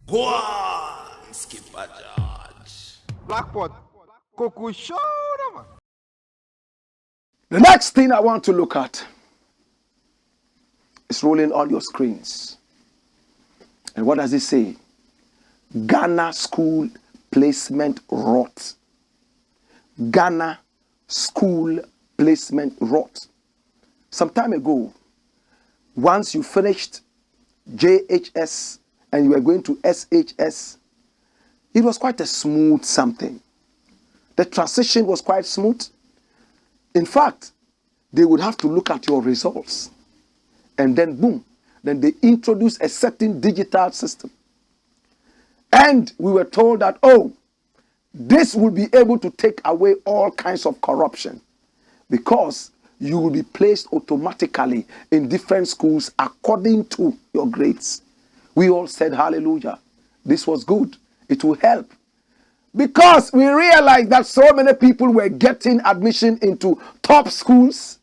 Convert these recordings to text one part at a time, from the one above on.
Go on, Skipper George. Blackpot, Coco show them. The next thing I want to look at is rolling on your screens. And what does it say? Ghana school placement rot. Ghana school placement rot. Some time ago, once you finished JHS and you were going to SHS, it was quite a smooth something. The transition was quite smooth. In fact, they would have to look at your results. And then boom, then they introduce a certain digital system. And we were told that, oh, this will be able to take away all kinds of corruption because you will be placed automatically in different schools according to your grades. We all said, hallelujah. This was good. It will help. Because we realized that so many people were getting admission into top schools,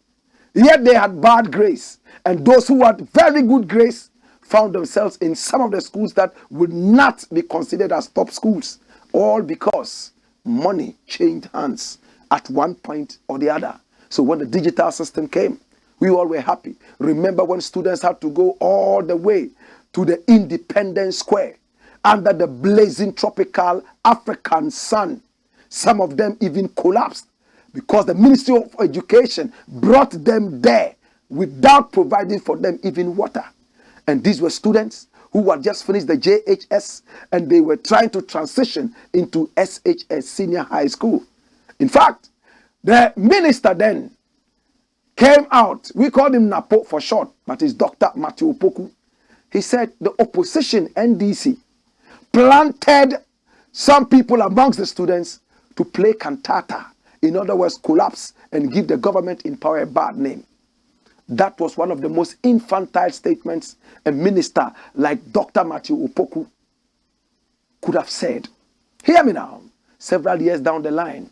yet they had bad grades. And those who had very good grades found themselves in some of the schools that would not be considered as top schools. All because money changed hands at one point or the other. So when the digital system came, we all were happy. Remember when students had to go all the way to the Independence Square under the blazing tropical African sun. Some of them even collapsed because the Ministry of Education brought them there without providing for them even water. And these were students who had just finished the JHS and they were trying to transition into SHS, senior high school. In fact, the minister then came out. We called him Napo for short, but it's Dr. Matthew Opoku. He said the opposition, NDC, planted some people amongst the students to play cantata. In other words, collapse and give the government in power a bad name. That was one of the most infantile statements a minister like Dr. Matthew Opoku could have said. Hear me now. Several years down the line,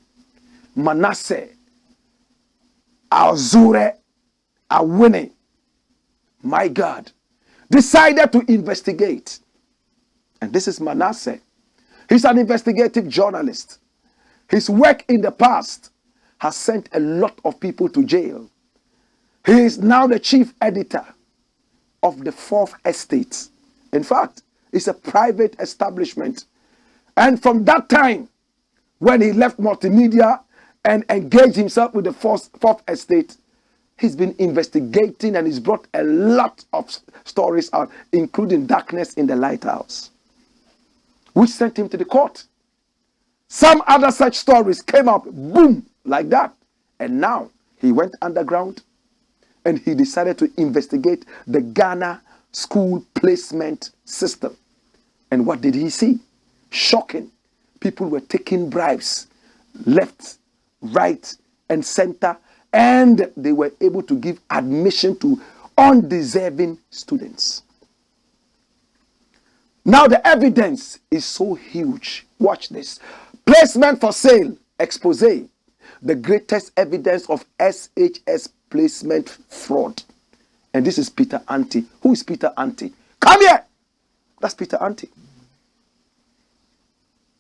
Manasseh, Azure, Awene, my God, decided to investigate. And this is Manasseh. He's an investigative journalist. His work in the past has sent a lot of people to jail. He is now the chief editor of the Fourth Estate. In fact, it's a private establishment. And from that time, when he left multimedia and engaged himself with the Fourth Estate, he's been investigating and he's brought a lot of stories out, including Darkness in the Lighthouse, which sent him to the court. Some other such stories came up, boom, like that. And now he went underground and he decided to investigate the Ghana school placement system. And what did he see? Shocking. People were taking bribes left, right, and center, and they were able to give admission to undeserving students. Now the evidence is so huge. Watch this. Placement for sale, expose. The greatest evidence of SHS placement fraud. And this is Peter Anti. Who is Peter Anti? Come here. That's Peter Anti.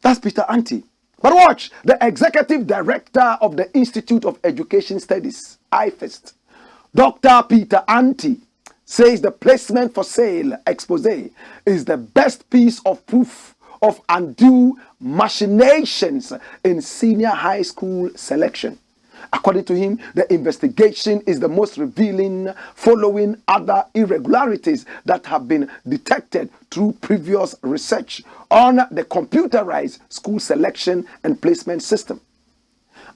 That's Peter Anti. But watch, the executive director of the Institute of Education Studies, IFEST, Dr. Peter Anti, says the placement for sale expose is the best piece of proof of undue machinations in senior high school selection. According to him, the investigation is the most revealing following other irregularities that have been detected through previous research on the computerized school selection and placement system.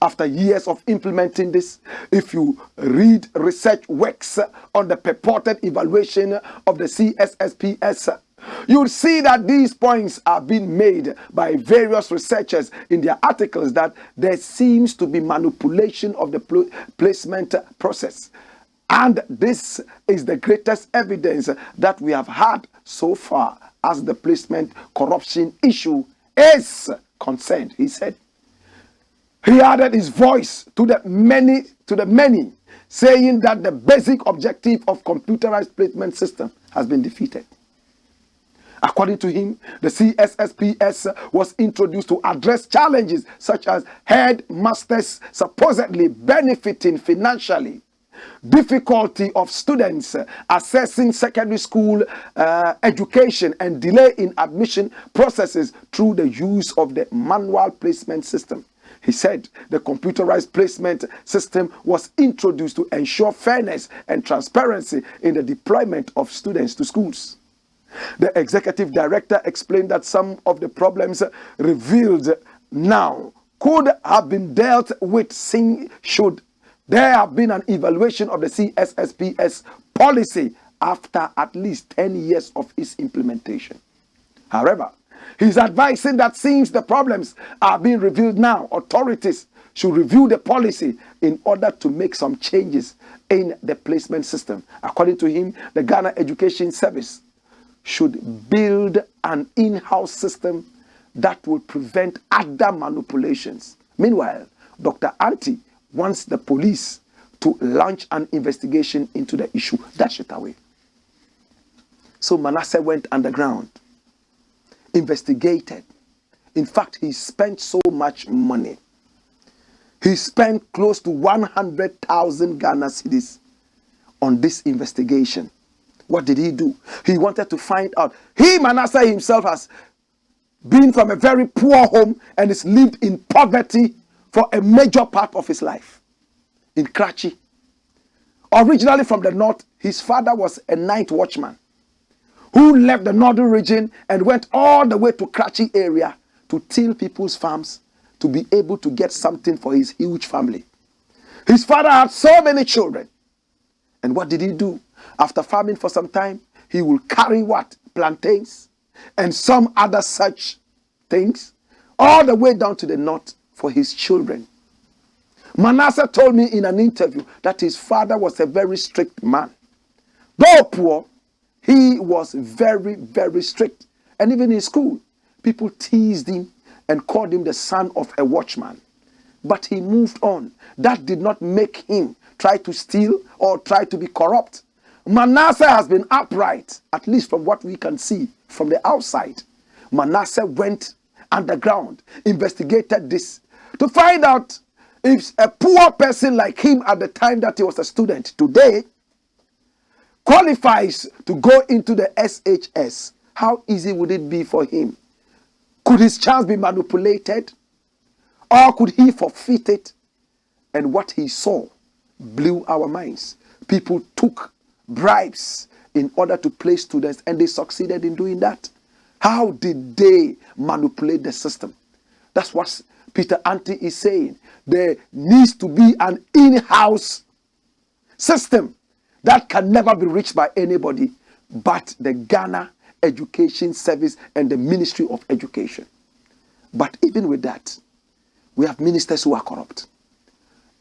After years of implementing this, if you read research works on the purported evaluation of the CSSPS, you'll see that these points are being made by various researchers in their articles that there seems to be manipulation of the placement process. And this is the greatest evidence that we have had so far as the placement corruption issue is concerned, he said. He added his voice to the many, saying that the basic objective of computerized placement system has been defeated. According to him, the CSSPS was introduced to address challenges such as headmasters supposedly benefiting financially, difficulty of students assessing secondary school education, and delay in admission processes through the use of the manual placement system. He said the computerized placement system was introduced to ensure fairness and transparency in the deployment of students to schools. The executive director explained that some of the problems revealed now could have been dealt with should there have been an evaluation of the CSSPS policy after at least 10 years of its implementation. However, he's advising that since the problems are being revealed now, authorities should review the policy in order to make some changes in the placement system. According to him, the Ghana Education Service should build an in-house system that will prevent other manipulations. Meanwhile, Dr. Anti wants the police to launch an investigation into the issue. Dash it away. So Manasseh went underground, investigated. In fact, he spent so much money. He spent close to 100,000 Ghana cedis on this investigation. What did he do? He wanted to find out. Manasseh himself has been from a very poor home and has lived in poverty for a major part of his life in Karachi. Originally from the north, his father was a night watchman who left the northern region and went all the way to Karachi area to till people's farms to be able to get something for his huge family. His father had so many children. And what did he do? After farming for some time, he will carry what? Plantains and some other such things all the way down to the north for his children. Manasseh told me in an interview that his father was a very strict man. Though poor, he was very, very strict. And even in school, people teased him and called him the son of a watchman. But he moved on. That did not make him try to steal or try to be corrupt. Manasseh has been upright, at least from what we can see from the outside. Manasseh went underground, investigated this to find out if a poor person like him at the time that he was a student today qualifies to go into the SHS. How easy would it be for him? Could his chance be manipulated? Or could he forfeit it? And what he saw blew our minds. People took bribes in order to place students, and they succeeded in doing that. How did they manipulate the system? That's what Peter Anti is saying. There needs to be an in-house system that can never be reached by anybody but the Ghana Education Service and the Ministry of Education. But even with that, we have ministers who are corrupt.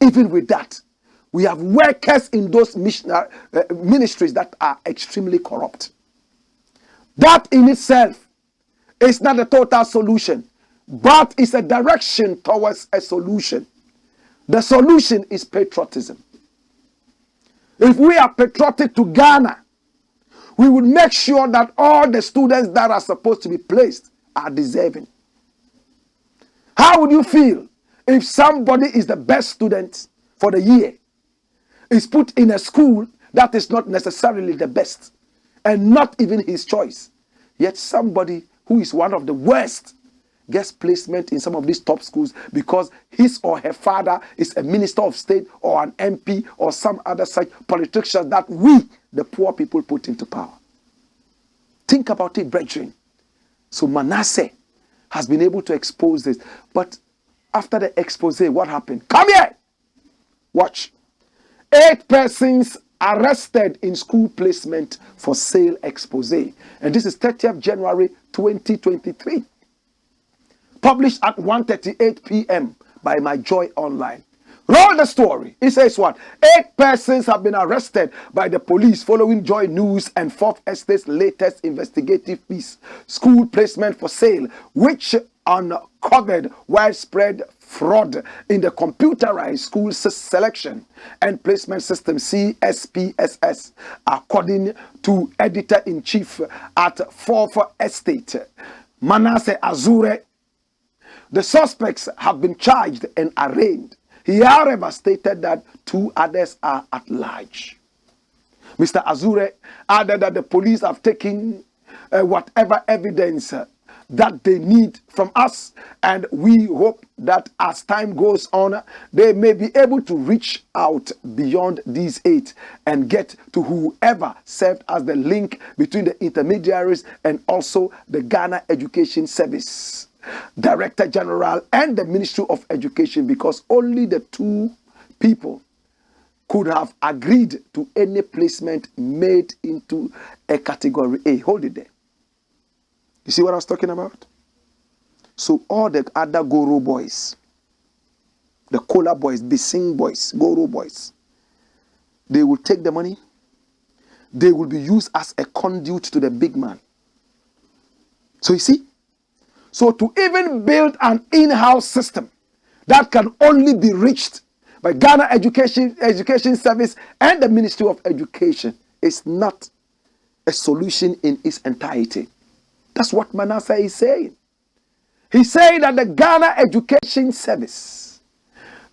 Even with that, we have workers in those ministries that are extremely corrupt. That in itself is not a total solution, but it's a direction towards a solution. The solution is patriotism. If we are patriotic to Ghana, we will make sure that all the students that are supposed to be placed are deserving. How would you feel if somebody is the best student for the year, is put in a school that is not necessarily the best and not even his choice, yet somebody who is one of the worst gets placement in some of these top schools because his or her father is a minister of state or an MP or some other such politician that we, the poor people, put into power? Think about it, brethren. So Manasseh has been able to expose this. But after the expose, what happened? Come here! Watch. 8 persons arrested in school placement for sale expose. And this is 30th January 2023. Published at 1:38 p.m. by My Joy Online. Roll the story. It says what? 8 persons have been arrested by the police following Joy News and Fourth Estate's latest investigative piece, School Placement for Sale, which uncovered widespread fraud in the computerized school selection and placement system CSPSS, according to editor-in-chief at 4th Estate, Manasseh Azure. The suspects have been charged and arraigned. He, however, stated that 2 others are at large. Mr. Azure added that the police have taken whatever evidence that they need from us, and we hope that as time goes on, they may be able to reach out beyond these 8 and get to whoever served as the link between the intermediaries and also the Ghana Education Service Director General and the Ministry of Education, because only the 2 people could have agreed to any placement made into a category A. Hold it there. You see what I was talking about? So all the other Goro boys, the Kola boys, the Sing boys, Goro boys, they will take the money. They will be used as a conduit to the big man. So you see? So to even build an in-house system that can only be reached by Ghana Education Service and the Ministry of Education is not a solution in its entirety. That's what Manasseh is saying. He's saying that the Ghana Education Service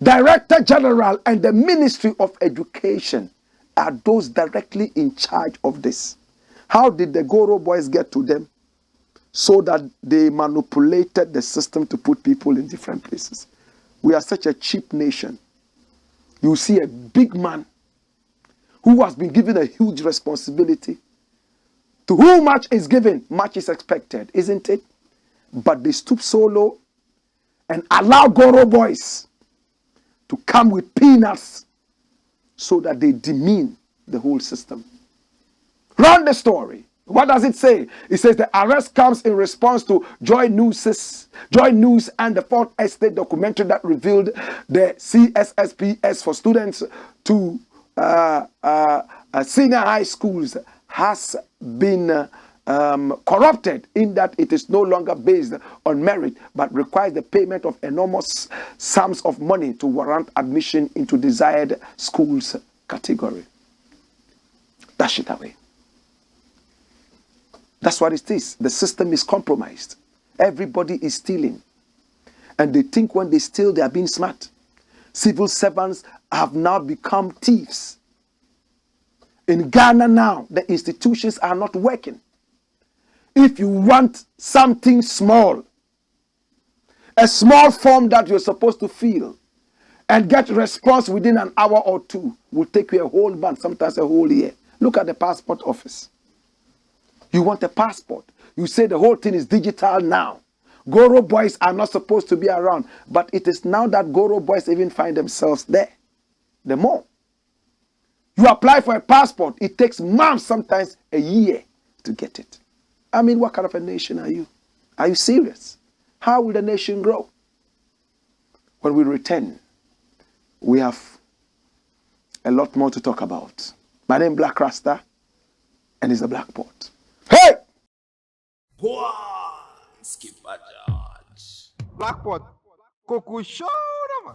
Director General and the Ministry of Education are those directly in charge of this. How did the Goro boys get to them? So that they manipulated the system to put people in different places. We are such a cheap nation. You see a big man who has been given a huge responsibility. To whom much is given, much is expected, isn't it? But they stoop so low and allow Goro boys to come with peanuts so that they demean the whole system. Run the story. What does it say? It says the arrest comes in response to Joy News and the 4th Estate documentary that revealed the CSSPS for students to senior high schools has been corrupted, in that it is no longer based on merit but requires the payment of enormous sums of money to warrant admission into desired schools category. Dash it away. That's what it is. The system is compromised. Everybody is stealing. And they think when they steal, they are being smart. Civil servants have now become thieves. In Ghana now, the institutions are not working. If you want something small, a small form that you're supposed to fill, and get response within an hour or 2, will take you a whole month, sometimes a whole year. Look at the passport office. You want a passport. You say the whole thing is digital now. Goro boys are not supposed to be around. But it is now that Goro boys even find themselves there. The more. You apply for a passport, it takes months, sometimes a year to get it. I mean, what kind of a nation are you? Are you serious? How will the nation grow? When we return, we have a lot more to talk about. My name is Blakk RASTA, and it's the Blakk Pot. Hey! Boy, skip a judge. Black pot. Coco show, man.